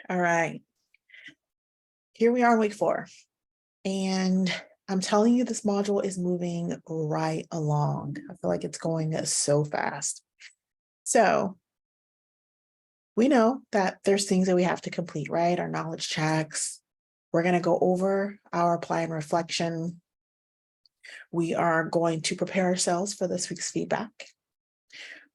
All right. Here we are in week 4. And I'm telling you, this module is moving right along. I feel like it's going so fast. So we know that there's things that we have to complete, right? Our knowledge checks. We're going to go over our apply and reflection. We are going to prepare ourselves for this week's feedback.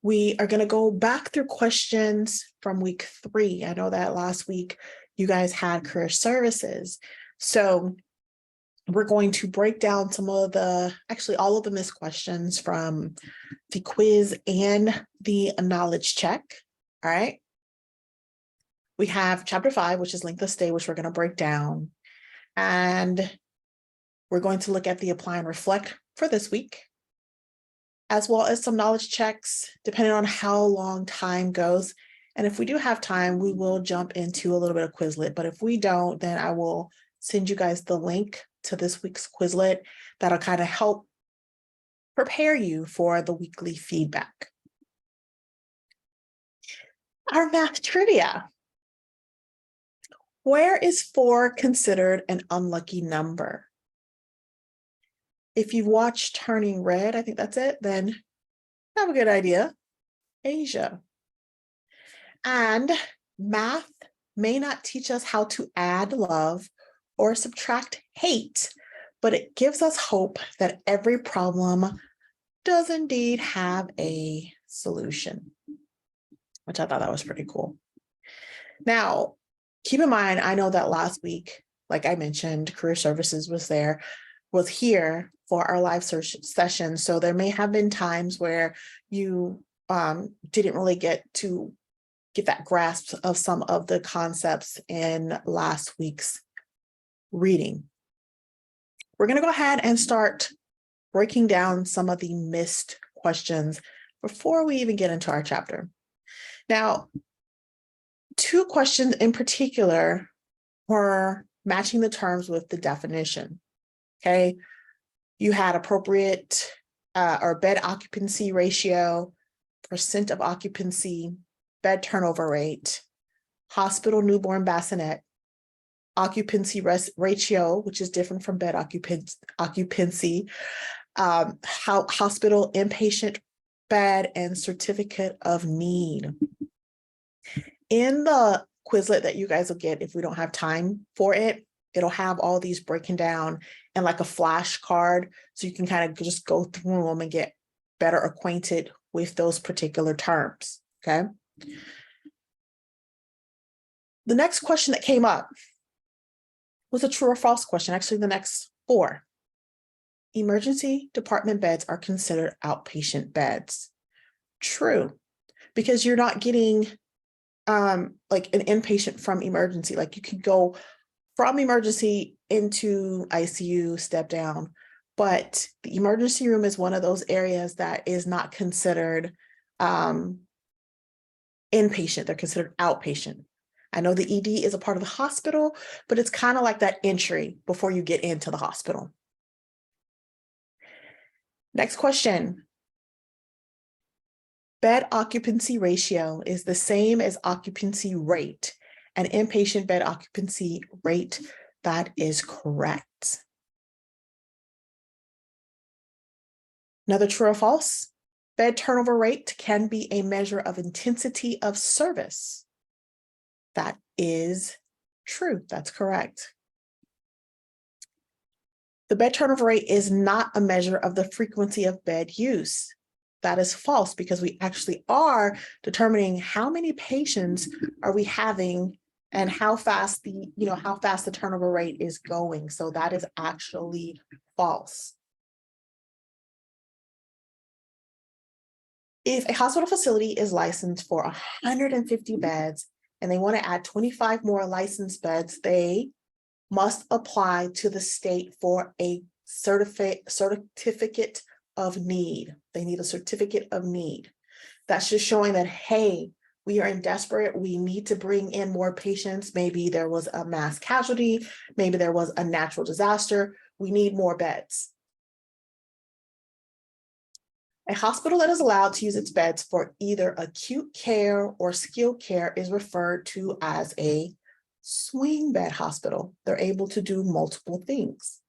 We are going to go back through questions from week 3. I know that last week you guys had career services. So we're going to break down some of actually all of the missed questions from the quiz and the knowledge check. All right. We have chapter 5, which is length of stay, which we're going to break down. And we're going to look at the apply and reflect for this week, as well as some knowledge checks, depending on how long time goes. And if we do have time, we will jump into a little bit of Quizlet. But if we don't, then I will send you guys the link to this week's Quizlet that'll kind of help prepare you for the weekly feedback. Our math trivia. Where is 4 considered an unlucky number? If you've watched Turning Red, I think that's it, then you have a good idea. Asia. And math may not teach us how to add love or subtract hate, but it gives us hope that every problem does indeed have a solution, which I thought that was pretty cool. Now, keep in mind, I know that last week, like I mentioned, career services was here for our live session. So there may have been times where you didn't really get that grasp of some of the concepts in last week's reading. We're going to go ahead and start breaking down some of the missed questions before we even get into our chapter. Now, 2 questions in particular were matching the terms with the definition. Okay, you had appropriate or bed occupancy ratio, percent of occupancy, bed turnover rate, hospital newborn bassinet, occupancy ratio, which is different from bed occupancy, hospital inpatient bed, and certificate of need. In the Quizlet that you guys will get, if we don't have time for it, it'll have all these breaking down in like a flashcard, so you can kind of just go through them and get better acquainted with those particular terms, okay? The next question that came up was a true or false question, actually the next 4. Emergency department beds are considered outpatient beds. True, because you're not getting like an inpatient from emergency. Like you could go from emergency into ICU, step down, but the emergency room is one of those areas that is not considered inpatient. They're considered outpatient. I know the ED is a part of the hospital, but it's kind of like that entry before you get into the hospital. Next question. Bed occupancy ratio is the same as occupancy rate. An inpatient bed occupancy rate, that is correct. Another true or false? Bed turnover rate can be a measure of intensity of service. That is true. That's correct. The bed turnover rate is not a measure of the frequency of bed use. That is false, because we actually are determining how many patients are we having and how fast the turnover rate is going. So that is actually false. If a hospital facility is licensed for 150 beds and they want to add 25 more licensed beds, they must apply to the state for a certificate of need. They need a certificate of need. That's just showing that, hey, we are in desperate, we need to bring in more patients. Maybe there was a mass casualty, maybe there was a natural disaster. We need more beds. A hospital that is allowed to use its beds for either acute care or skilled care is referred to as a swing bed hospital. They're able to do multiple things.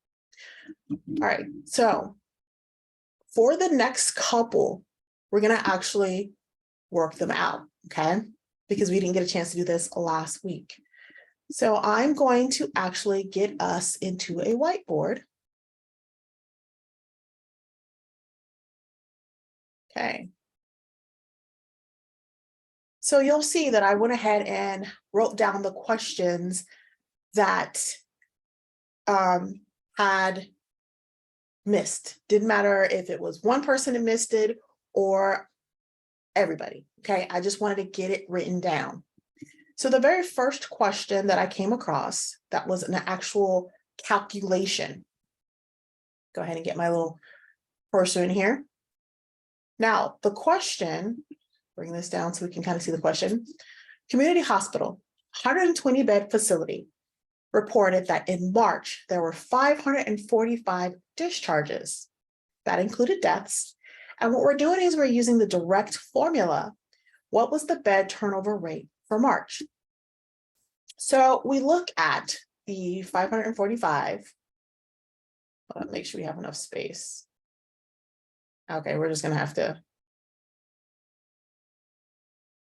All right, so for the next couple, we're gonna actually work them out, okay? Because we didn't get a chance to do this last week. So I'm going to actually get us into a whiteboard. Okay. So you'll see that I went ahead and wrote down the questions that had missed. Didn't matter if it was one person who missed it or everybody, okay? I just wanted to get it written down. So the very first question that I came across that was an actual calculation. Go ahead and get my little cursor in here. Now, the question, bring this down so we can kind of see the question. Community hospital, 120 bed facility, reported that in March, there were 545 discharges. That included deaths. And what we're doing is we're using the direct formula. What was the bed turnover rate for March? So we look at the 545. Make sure we have enough space. Okay, we're just gonna have to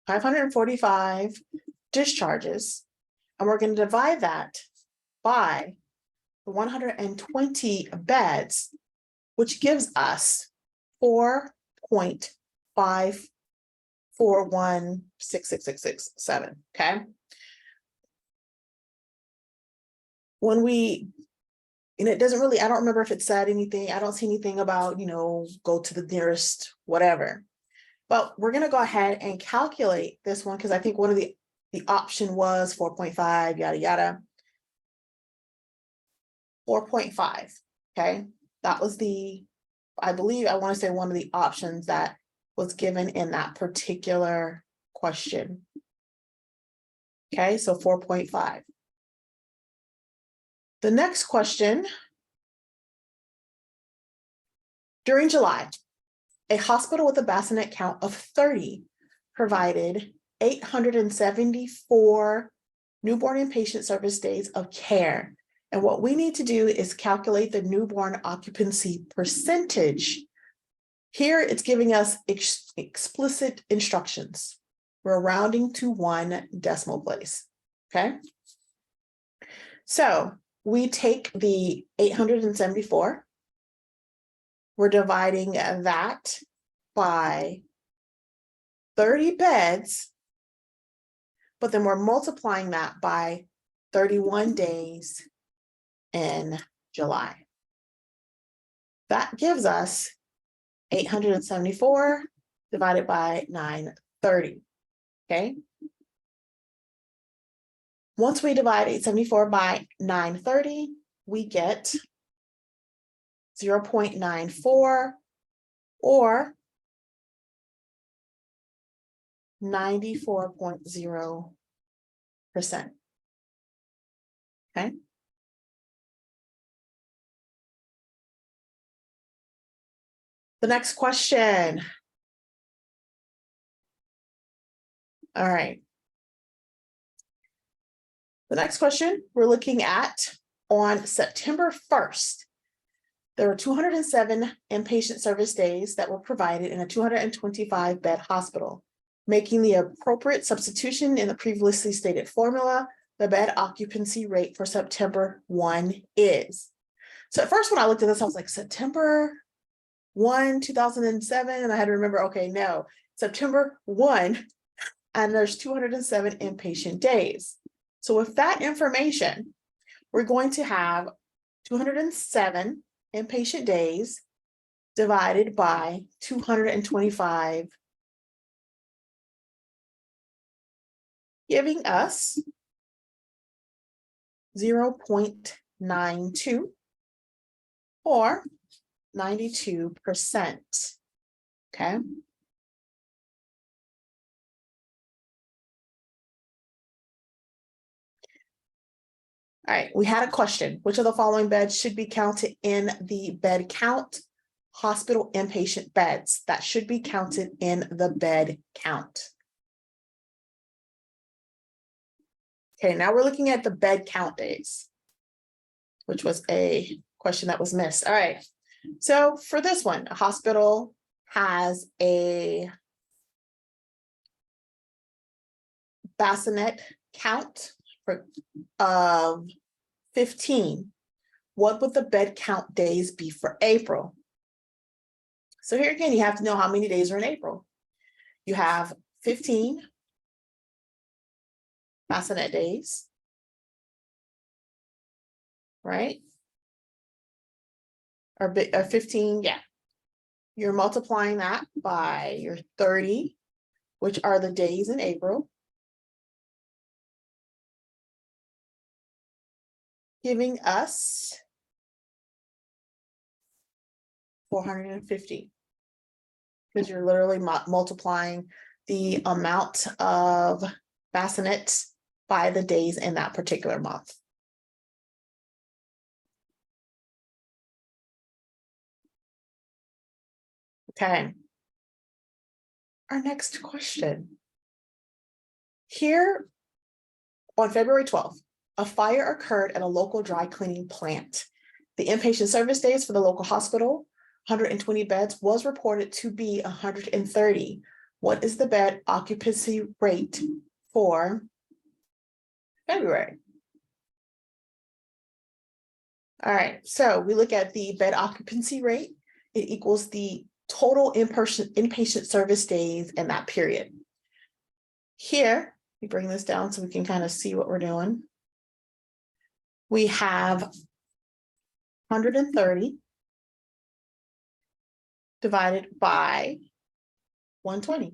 545 discharges, and we're going to divide that by the 120 beds, which gives us 4.541666667. Okay. When we, and it doesn't really, I don't remember if it said anything. I don't see anything about, go to the nearest whatever. But we're going to go ahead and calculate this one because I think one of the option was 4.5, yada, yada. 4.5, okay? That was I believe, I want to say one of the options that was given in that particular question. Okay, so 4.5. The next question, during July, a hospital with a bassinet count of 30 provided 874 newborn inpatient service days of care. And what we need to do is calculate the newborn occupancy percentage. Here it's giving us explicit instructions. We're rounding to 1 decimal place, okay? So we take the 874, we're dividing that by 30 beds, but then we're multiplying that by 31 days in July. That gives us 874 divided by 930, okay? Once we divide 874 by 930, we get 0.94 or 94.0%. Okay. The next question. All right. The next question we're looking at on September 1st. There were 207 inpatient service days that were provided in a 225 bed hospital, making the appropriate substitution in the previously stated formula. The bed occupancy rate for September 1 is. So at first when I looked at this, I was like, September 1, 2007. And I had to remember, okay, no, September 1, and there's 207 inpatient days. So with that information, we're going to have 207 inpatient days divided by 225, giving us 0.92 or 92%. Okay. All right, we had a question. Which of the following beds should be counted in the bed count? Hospital inpatient beds that should be counted in the bed count. Okay, now we're looking at the bed count days, which was a question that was missed. All right, so for this one, a hospital has a bassinet count of 15. What would the bed count days be for April? So here again, you have to know how many days are in April. You have 15 bassinet days, right? Or 15, yeah. You're multiplying that by your 30, which are the days in April, giving us 450, because you're literally multiplying the amount of bassinets by the days in that particular month. Okay. Our next question. Here on February 12th, a fire occurred at a local dry cleaning plant. The inpatient service days for the local hospital, 120 beds, was reported to be 130. What is the bed occupancy rate for February? All right, so we look at the bed occupancy rate. It equals the total inpatient service days in that period. Here, we bring this down so we can kind of see what we're doing. We have 130 divided by 120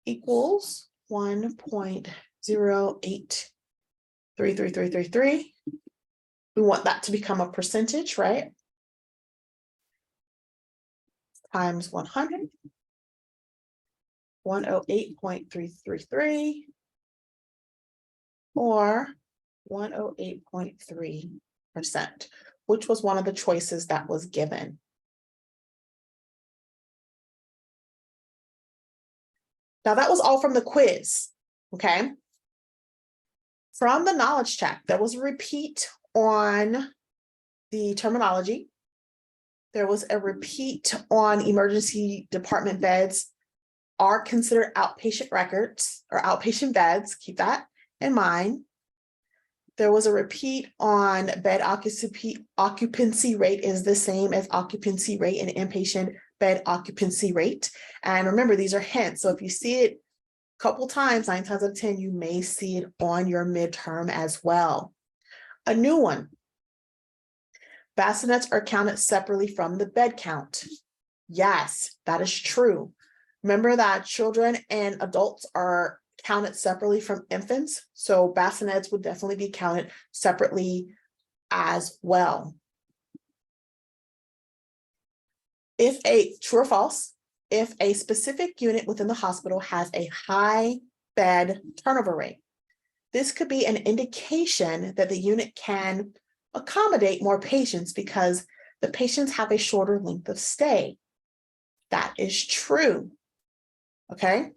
equals 1.083333. We want that to become a percentage, right? Times 100, 108.333, or 108.3%, which was one of the choices that was given. Now that was all from the quiz, okay? From the knowledge check, there was a repeat on the terminology. There was a repeat on emergency department beds are considered outpatient records or outpatient beds. Keep that in mind. There was a repeat on bed occupancy rate is the same as occupancy rate and inpatient bed occupancy rate. And remember, these are hints. So if you see it a couple times, 9 times out of 10, you may see it on your midterm as well. A new one. Bassinets are counted separately from the bed count. Yes, that is true. Remember that children and adults are counted separately from infants. So bassinets would definitely be counted separately as well. True or false, if a specific unit within the hospital has a high bed turnover rate, this could be an indication that the unit can accommodate more patients because the patients have a shorter length of stay. That is true. Okay.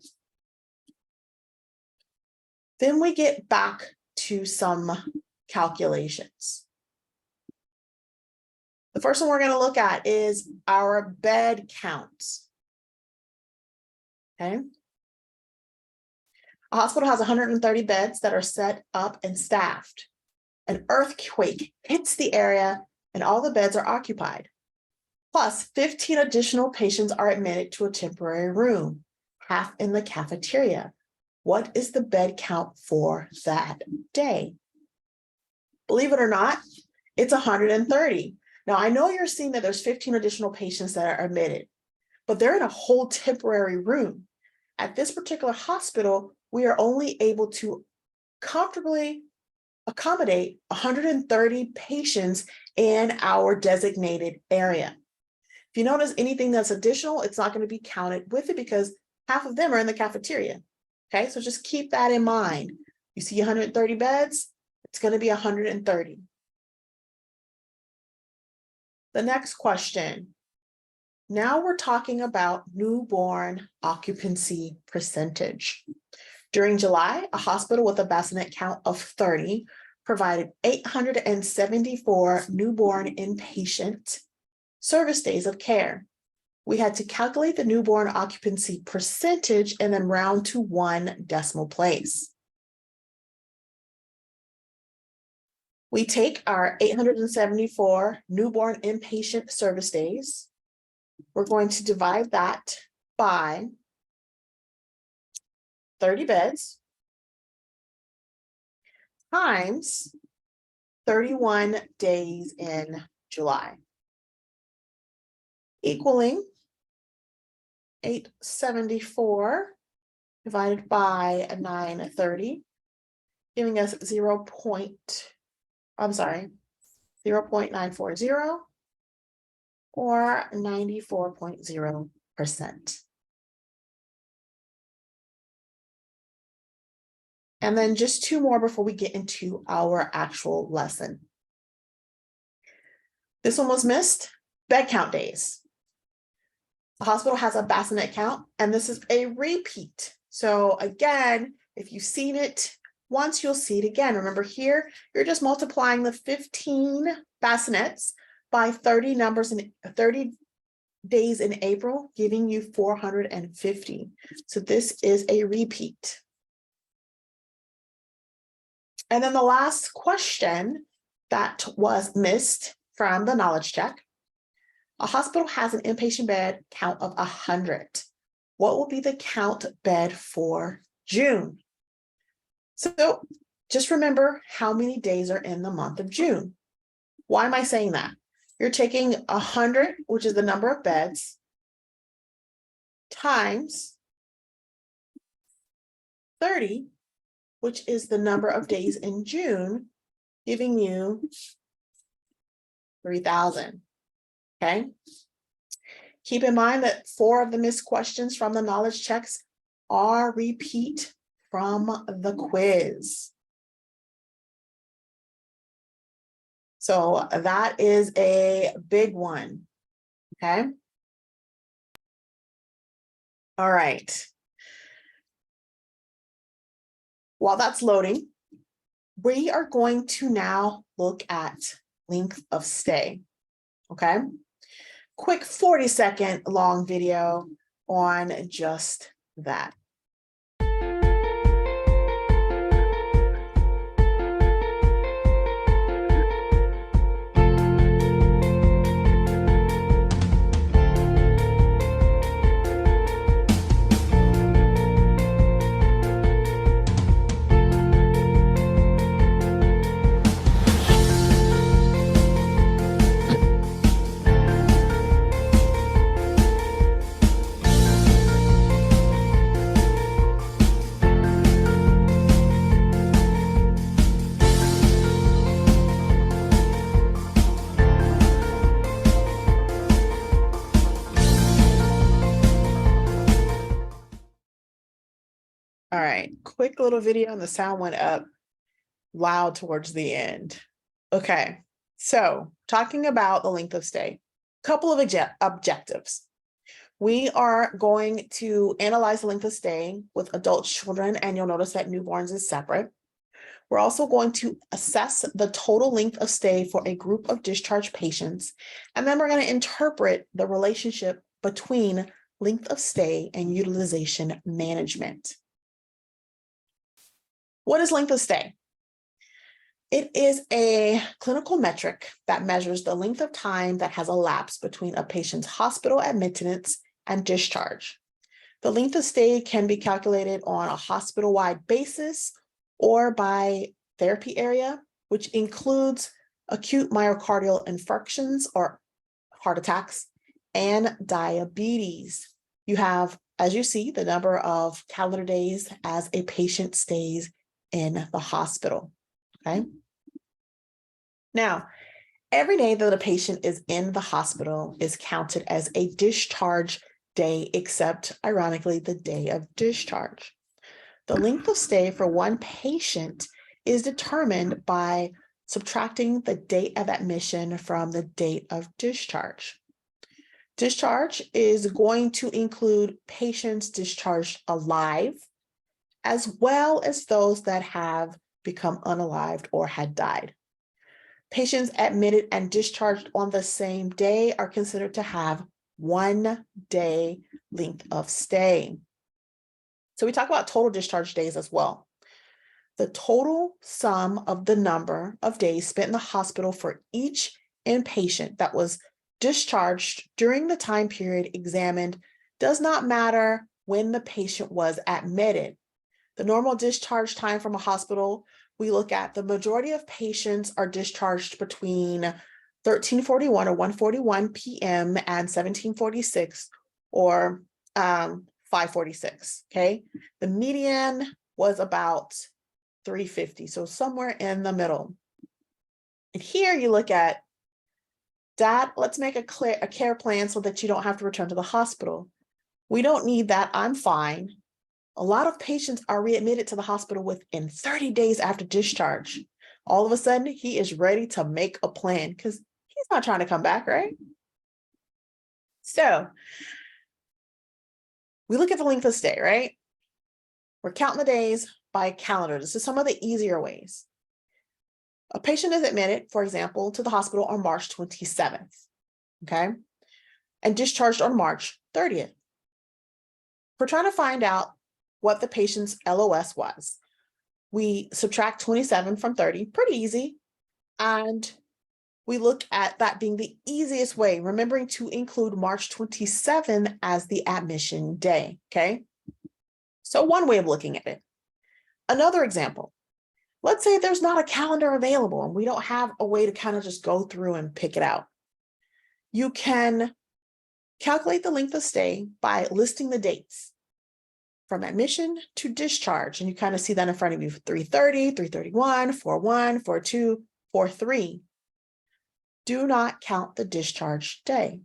Then we get back to some calculations. The first one we're going to look at is our bed counts. Okay. A hospital has 130 beds that are set up and staffed. An earthquake hits the area and all the beds are occupied. Plus 15 additional patients are admitted to a temporary room, half in the cafeteria. What is the bed count for that day? Believe it or not, it's 130. Now, I know you're seeing that there's 15 additional patients that are admitted, but they're in a whole temporary room. At this particular hospital, we are only able to comfortably accommodate 130 patients in our designated area. If you notice anything that's additional, it's not going to be counted with it because half of them are in the cafeteria. Okay, so just keep that in mind. You see 130 beds, it's going to be 130. The next question. Now we're talking about newborn occupancy percentage. During July, a hospital with a bassinet count of 30 provided 874 newborn inpatient service days of care. We had to calculate the newborn occupancy percentage and then round to 1 decimal place. We take our 874 newborn inpatient service days. We're going to divide that by 30 beds times 31 days in July, equaling 874 divided by 930, giving us 0.940 or 94.0%. And then just 2 more before we get into our actual lesson. This one was missed, bed count days. The hospital has a bassinet count, and this is a repeat. So again, if you've seen it once, you'll see it again. Remember here, you're just multiplying the 15 bassinets by 30 days in April, giving you 450. So this is a repeat. And then the last question that was missed from the knowledge check. A hospital has an inpatient bed count of 100. What will be the count bed for June? So just remember how many days are in the month of June. Why am I saying that? You're taking 100, which is the number of beds, times 30, which is the number of days in June, giving you 3,000. Okay. Keep in mind that 4 of the missed questions from the knowledge checks are repeat from the quiz. So that is a big one. Okay. All right. While that's loading, we are going to now look at length of stay. Okay. Quick 40-second long video on just that. All right, quick little video and the sound went up loud towards the end. Okay, so talking about the length of stay, couple of objectives. We are going to analyze the length of stay with adult children, and you'll notice that newborns is separate. We're also going to assess the total length of stay for a group of discharged patients, and then we're going to interpret the relationship between length of stay and utilization management. What is length of stay? It is a clinical metric that measures the length of time that has elapsed between a patient's hospital admittance and discharge. The length of stay can be calculated on a hospital-wide basis or by therapy area, which includes acute myocardial infarctions or heart attacks and diabetes. You have, as you see, the number of calendar days as a patient stays in the hospital. Okay. Now, every day that a patient is in the hospital is counted as a discharge day, except ironically, the day of discharge. The length of stay for one patient is determined by subtracting the date of admission from the date of discharge. Discharge is going to include patients discharged alive, as well as those that have become unalived or had died. Patients admitted and discharged on the same day are considered to have 1 day length of stay. So we talk about total discharge days as well. The total sum of the number of days spent in the hospital for each inpatient that was discharged during the time period examined does not matter when the patient was admitted. The normal discharge time from a hospital, we look at the majority of patients are discharged between 13:41 or 1:41 p.m. and 17:46 or 5:46, okay? The median was about 3:50, so somewhere in the middle. And here you look at, Dad, let's make a care plan so that you don't have to return to the hospital. We don't need that, I'm fine. A lot of patients are readmitted to the hospital within 30 days after discharge. All of a sudden, he is ready to make a plan because he's not trying to come back, right? So we look at the length of stay, right? We're counting the days by calendar. This is some of the easier ways. A patient is admitted, for example, to the hospital on March 27th, okay? And discharged on March 30th. We're trying to find out what the patient's LOS was. We subtract 27 from 30, pretty easy. And we look at that being the easiest way, remembering to include March 27 as the admission day, okay? So one way of looking at it. Another example, let's say there's not a calendar available and we don't have a way to kind of just go through and pick it out. You can calculate the length of stay by listing the dates from admission to discharge. And you kind of see that in front of you, 3:30, 3:31, 4:1, 4:2, 4:3. Do not count the discharge day.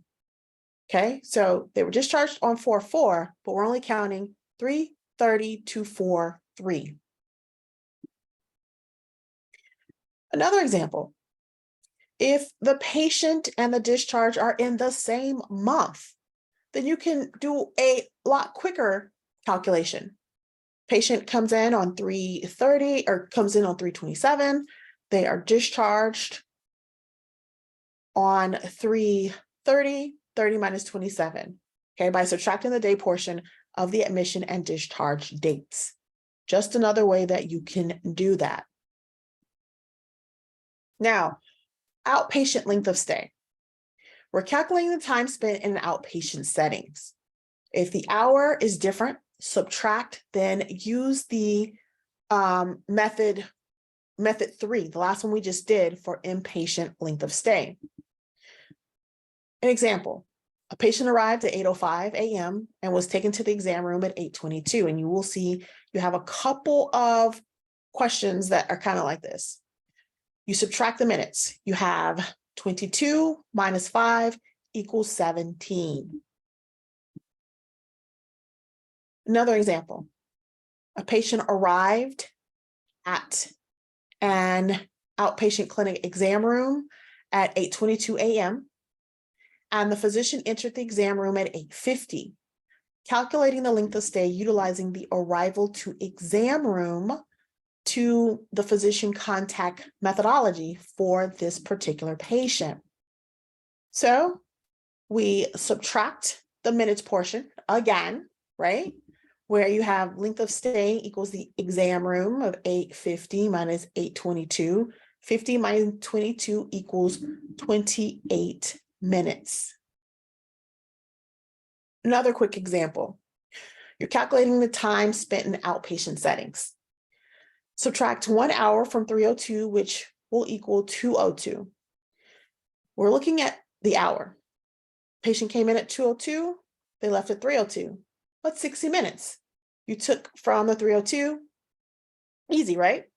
Okay, so they were discharged on 4/4, but we're only counting 3:30 to 4:3. Another example, if the patient and the discharge are in the same month, then you can do a lot quicker calculation. Patient comes in on 3:30 or comes in on 3/27. They are discharged on 3:30, 30 minus 27, okay, by subtracting the day portion of the admission and discharge dates. Just another way that you can do that. Now, outpatient length of stay. We're calculating the time spent in outpatient settings. If the hour is different, subtract, then use the method 3, the last one we just did for inpatient length of stay. An example, a patient arrived at 8:05 a.m. and was taken to the exam room at 8:22. And you will see you have a couple of questions that are kind of like this. You subtract the minutes. You have 22 minus 5 equals 17. Another example, a patient arrived at an outpatient clinic exam room at 8:22 a.m. and the physician entered the exam room at 8:50. Calculating the length of stay utilizing the arrival to exam room to the physician contact methodology for this particular patient. So we subtract the minutes portion again, right? Where you have length of stay equals the exam room of 8:50 minus 8:22. 50 minus 22 equals 28 minutes. Another quick example. You're calculating the time spent in outpatient settings. Subtract 1 hour from 3:02, which will equal 2:02. We're looking at the hour. Patient came in at 2:02, they left at 3:02. That's 60 minutes. You took from the 3:02, easy, right?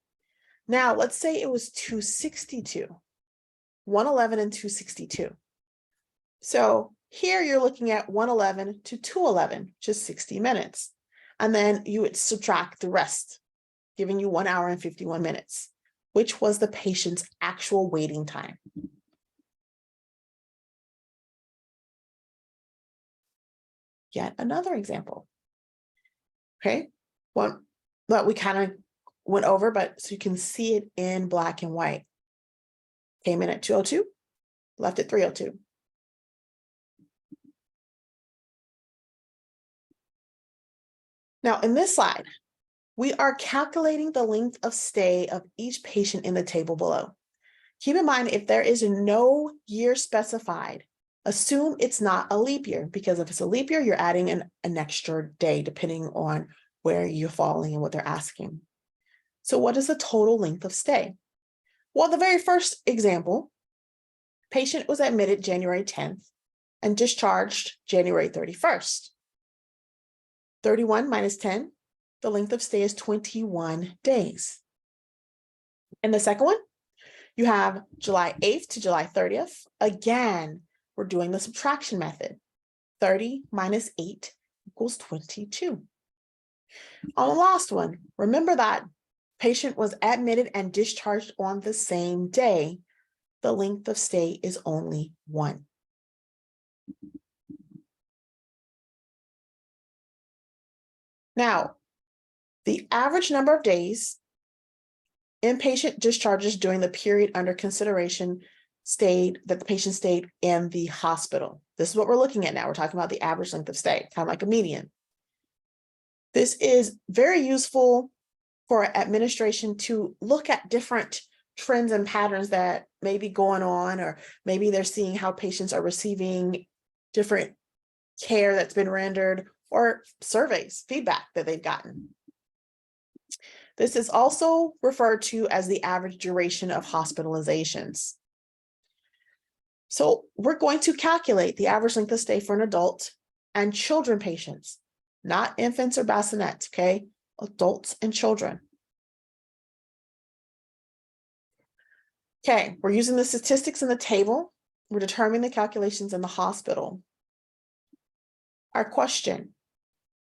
Now, let's say it was 2:62, 1:11 and 2:62. So here you're looking at 1:11 to 2:11, just 60 minutes. And then you would subtract the rest, giving you 1 hour and 51 minutes, which was the patient's actual waiting time. Yet another example. Okay, that we kind of went over, but so you can see it in black and white. Came in at 202, left at 302. Now, in this slide, we are calculating the length of stay of each patient in the table below. Keep in mind, if there is no year specified, assume it's not a leap year, because if it's a leap year, you're adding an extra day depending on where you're falling and what they're asking. So what is the total length of stay? Well, the very first example, patient was admitted January 10th and discharged January 31st. 31 minus 10, the length of stay is 21 days. And the second one, you have July 8th to July 30th. Again, we're doing the subtraction method. 30 minus 8 equals 22. On the last one, remember that patient was admitted and discharged on the same day. The length of stay is only 1. Now, the average number of days inpatient discharges during the period under consideration that the patient stayed in the hospital. This is what we're looking at now. We're talking about the average length of stay, kind of like a median. This is very useful for administration to look at different trends and patterns that may be going on, or maybe they're seeing how patients are receiving different care that's been rendered, or surveys, feedback that they've gotten. This is also referred to as the average duration of hospitalizations. So we're going to calculate the average length of stay for an adult and children patients, not infants or bassinets, okay? Adults and children. Okay, we're using the statistics in the table. We're determining the calculations in the hospital. Our question,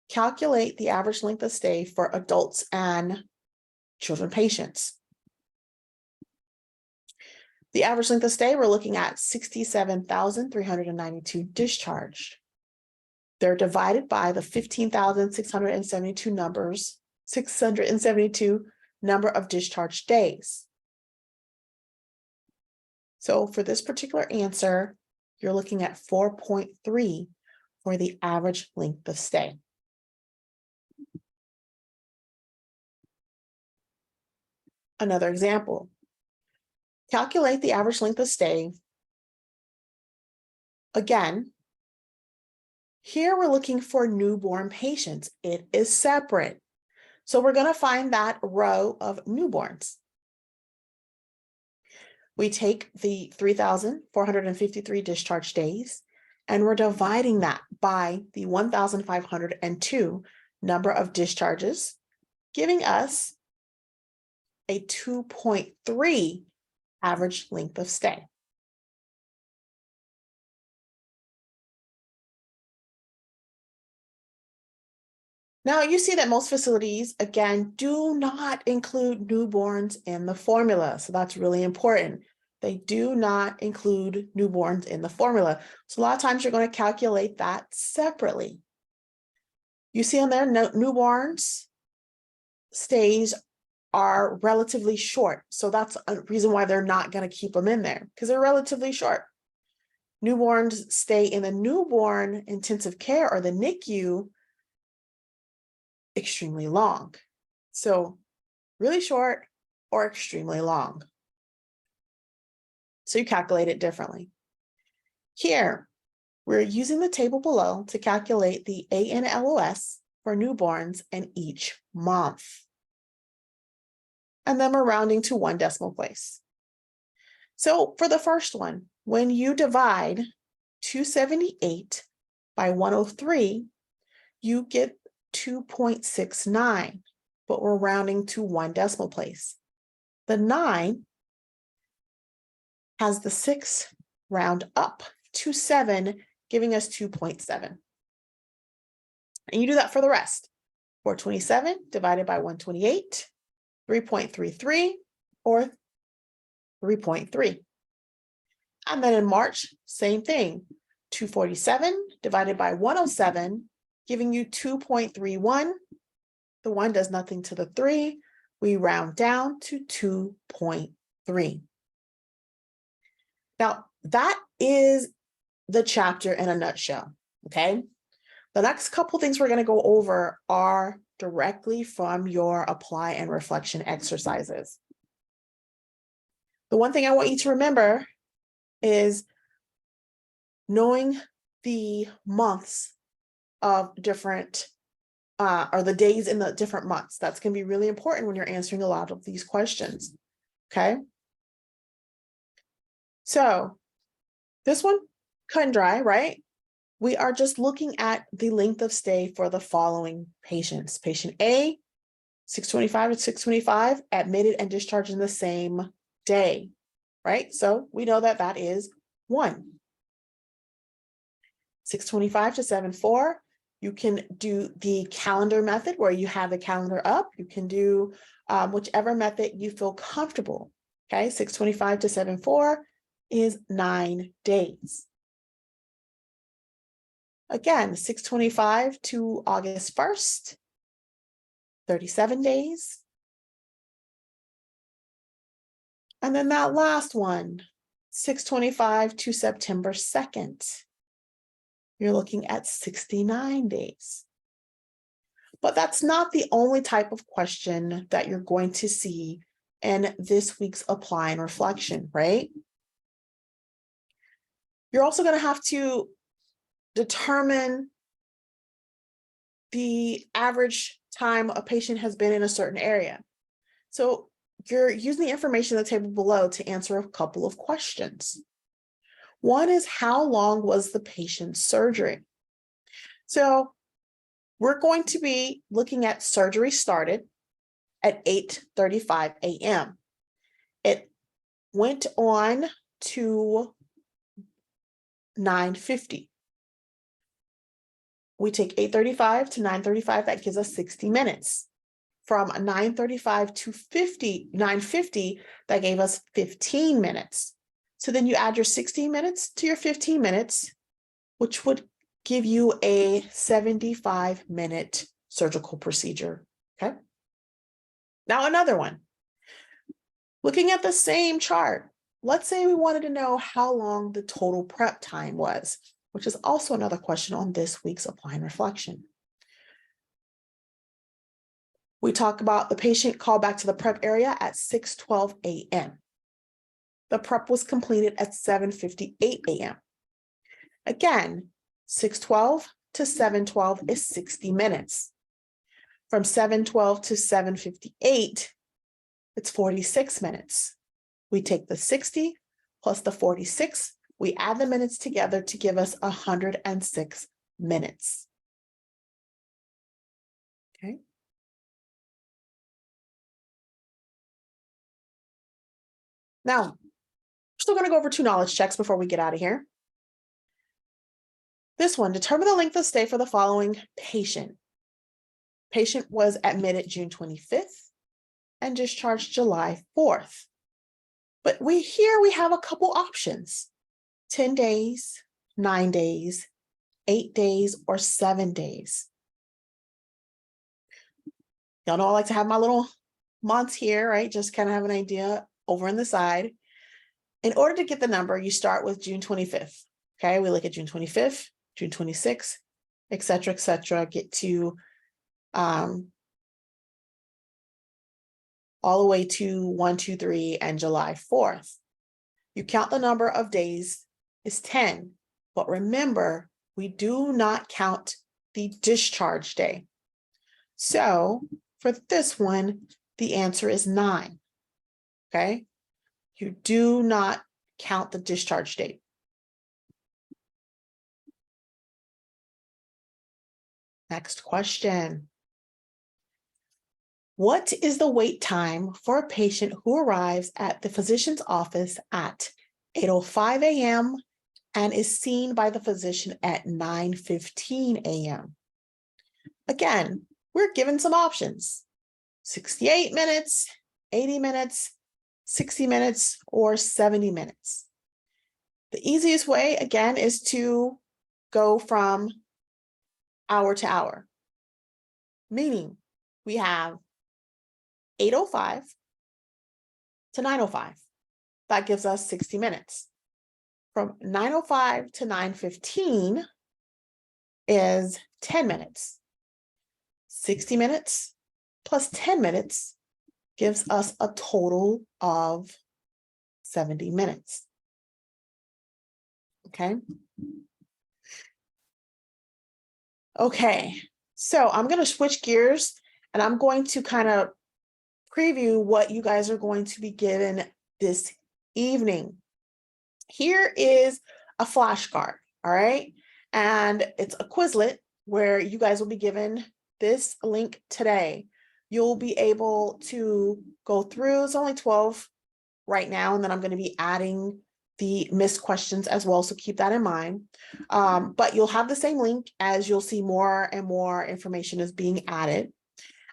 calculate the average length of stay for adults and children patients. The average length of stay, we're looking at 67,392 discharged. They're divided by the 672 number of discharged days. So for this particular answer, you're looking at 4.3 for the average length of stay. Another example. Calculate the average length of stay. Again, here we're looking for newborn patients. It is separate. So we're going to find that row of newborns. We take the 3,453 discharge days, and we're dividing that by the 1,502 number of discharges, giving us a 2.3 average length of stay. Now you see that most facilities, again, do not include newborns in the formula. So that's really important. They do not include newborns in the formula. So a lot of times you're going to calculate that separately. You see on there, newborns stays are relatively short. So that's a reason why they're not going to keep them in there, because they're relatively short. Newborns stay in the newborn intensive care or the NICU extremely long. So really short or extremely long. So you calculate it differently. Here, we're using the table below to calculate the ANLOS for newborns in each month. And then we're rounding to 1 decimal place. So for the first one, when you divide 278 by 103, you get 2.69, but we're rounding to 1 decimal place. The 9 has the 6 round up to 7, giving us 2.7. And you do that for the rest. 427 divided by 128, 3.33, or 3.3. And then in March, same thing, 247 divided by 107, giving you 2.31, The 1 does nothing to the 3. We round down to 2.3. Now, that is the chapter in a nutshell, okay? The next couple things we're going to go over are directly from your apply and reflection exercises. The one thing I want you to remember is knowing the months of different, or the days in the different months. That's going to be really important when you're answering a lot of these questions, okay? So this one, cut and dry, right? We are just looking at the length of stay for the following patients. Patient A, 625 to 625, admitted and discharged in the same day, right? So we know that that is 1. 625 to 74, you can do the calendar method where you have the calendar up. You can do whichever method you feel comfortable, okay? 625 to 74 is 9 days. Again, 625 to August 1st, 37 days. And then that last one, 625 to September 2nd. You're looking at 69 days. But that's not the only type of question that you're going to see in this week's apply and reflection, right? You're also going to have to determine the average time a patient has been in a certain area. So you're using the information in the table below to answer a couple of questions. One is, how long was the patient's surgery? So we're going to be looking at surgery started at 8:35 a.m. It went on to 9:50. We take 8:35 to 9:35, that gives us 60 minutes. From 9:35 to 9:50, that gave us 15 minutes. So then you add your 60 minutes to your 15 minutes, which would give you a 75-minute surgical procedure, okay? Now another one. Looking at the same chart, let's say we wanted to know how long the total prep time was, which is also another question on this week's apply and reflection. We talk about the patient called back to the prep area at 6:12 a.m. The prep was completed at 7:58 a.m. Again, 6:12 to 7:12 is 60 minutes. From 7:12 to 7:58, it's 46 minutes. We take the 60 plus the 46, we add the minutes together to give us 106 minutes. Okay. Now, we're still going to go over 2 knowledge checks before we get out of here. This one, determine the length of stay for the following patient. Patient was admitted June 25th and discharged July 4th. But here we have a couple options: 10 days, 9 days, 8 days, or 7 days. Y'all know I like to have my little months here, right? Just kind of have an idea over on the side. In order to get the number, you start with June 25th. Okay, we look at June 25th, June 26th, et cetera, get to all the way to 1, 2, 3, and July 4th. You count the number of days is 10, but remember, we do not count the discharge day. So for this one, the answer is 9, okay? You do not count the discharge date. Next question. What is the wait time for a patient who arrives at the physician's office at 8:05 a.m. and is seen by the physician at 9:15 a.m.? Again, we're given some options: 68 minutes, 80 minutes, 60 minutes, or 70 minutes. The easiest way, again, is to go from hour to hour, meaning we have 8:05 to 9:05. That gives us 60 minutes. From 9:05 to 9:15 is 10 minutes. 60 minutes plus 10 minutes gives us a total of 70 minutes. Okay. Okay, so I'm going to switch gears and I'm going to kind of preview what you guys are going to be given this evening. Here is a flashcard, all right? And it's a Quizlet where you guys will be given this link today. You'll be able to go through, it's only 12 right now, and then I'm going to be adding the missed questions as well, so keep that in mind. But you'll have the same link as you'll see more and more information is being added.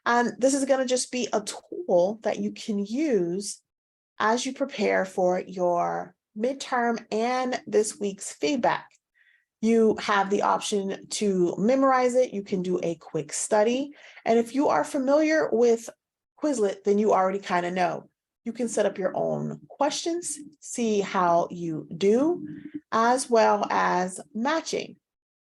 And this is going to just be a tool that you can use as you prepare for your midterm and this week's feedback. You have the option to memorize it. You can do a quick study. And if you are familiar with Quizlet, then you already kind of know. You can set up your own questions, see how you do, as well as matching,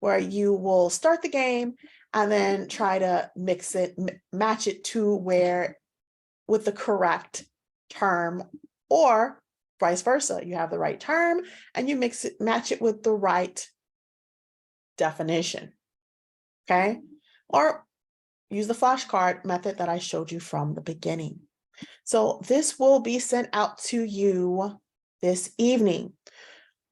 where you will start the game and then try to mix it, match it to where with the correct term, or vice versa. You have the right term and you mix it, match it with the right definition. Okay. Or use the flashcard method that I showed you from the beginning. So this will be sent out to you this evening.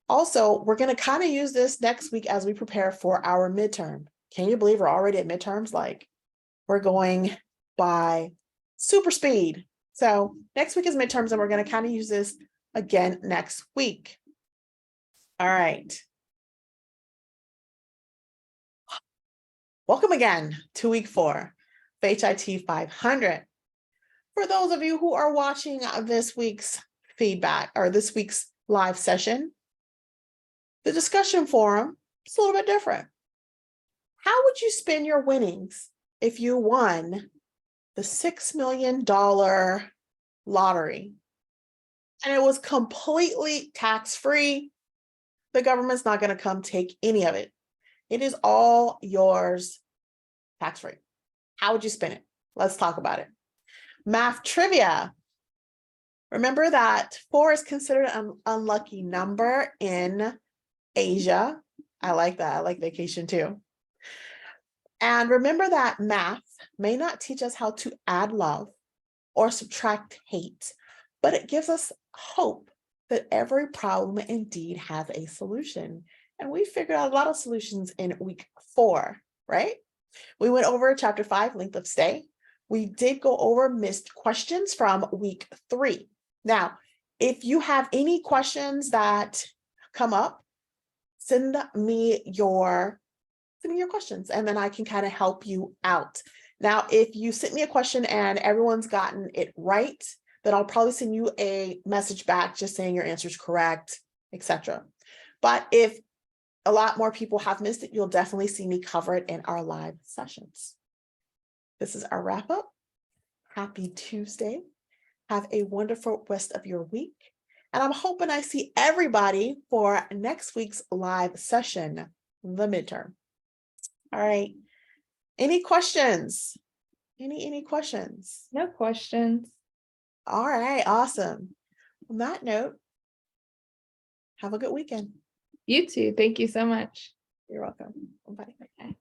Also, we're going to kind of use this next week as we prepare for our midterm. Can you believe we're already at midterms? Like, we're going by super speed. So next week is midterms, and we're going to kind of use this again next week. All right. Welcome again to week 4 of HIT 500. For those of you who are watching this week's feedback or this week's live session, the discussion forum is a little bit different. How would you spend your winnings if you won the $6 million lottery and it was completely tax-free? The government's not going to come take any of it. It is all yours tax-free. How would you spend it? Let's talk about it. Math trivia. Remember that 4 is considered an unlucky number in Asia. I like that. I like vacation too. And remember that math may not teach us how to add love or subtract hate, but it gives us hope that every problem indeed has a solution. And we figured out a lot of solutions in week 4, right? We went over chapter 5, length of stay. We did go over missed questions from week 3. Now, if you have any questions that come up, send me your questions, and then I can kind of help you out. Now, if you sent me a question and everyone's gotten it right, then I'll probably send you a message back just saying your answer is correct, etc. But if a lot more people have missed it, you'll definitely see me cover it in our live sessions. This is our wrap up. Happy Tuesday. Have a wonderful rest of your week. And I'm hoping I see everybody for next week's live session, the midterm. All right. Any questions? Any questions? No questions. All right. Awesome. On that note, have a good weekend. You too. Thank you so much. You're welcome. Bye. Okay.